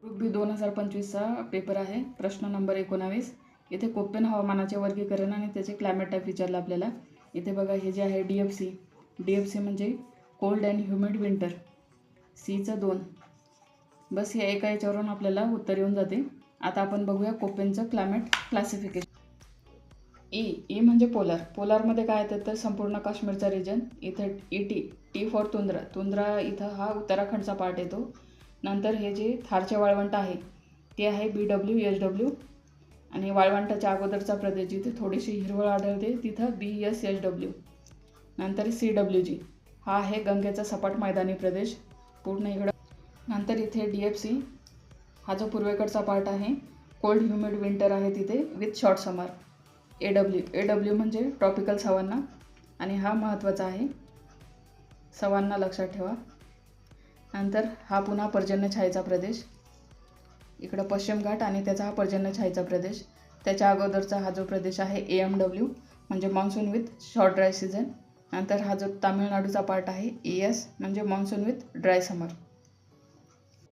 Group बी 2025चा paper आहे. प्रश्न number 19. इथे कोप्पेन हवामानाचे वर्गीकरण आणि त्याचे क्लायमेट टाईप विचारलं आपल्याला. इथे बघा हे जे आहे DFC म्हणजे कोल्ड अँड ह्युमिड विंटर. Cचं 2. बस या एका याच्यावरून आपल्याला उत्तर येऊन जाते. आता आपण बघूया कोप्पेनचं क्लायमेट क्लासिफिकेशन. ई म्हणजे पोलारमध्ये काय येतं तर संपूर्ण काश्मीरचा रिजन. इथं टी फॉर तुंद्रा इथं हा उत्तराखंडचा पार्ट येतो. नंतर हे जे थारचे वाळवंट आहे ते आहे BW आणि वाळवंटाच्या अगोदरचा प्रदेश जिथे थोडीशी हिरवळ आढळते तिथं BSHW. नंतर CWG हा आहे गंगेचा सपाट मैदानी प्रदेश पूर्ण इकडं. नंतर इथे DFC हा जो पूर्वेकडचा पार्ट आहे कोल्ड ह्युमिड विंटर आहे तिथे विथ शॉर्ट समर. AW म्हणजे ट्रॉपिकल सवान्ना आणि हा महत्त्वाचा आहे सवान्ना लक्षात ठेवा. नंतर हा पुन्हा पर्जन्यछायेचा प्रदेश. इकडं पश्चिम घाट आणि त्याचा हा पर्जन्यछायेचा प्रदेश. त्याच्या अगोदरचा हा जो प्रदेश आहे AMW म्हणजे monsoon with short dry season. नंतर हा जो तामिळनाडूचा पार्ट आहे AS म्हणजे मान्सून विथ ड्राय समर.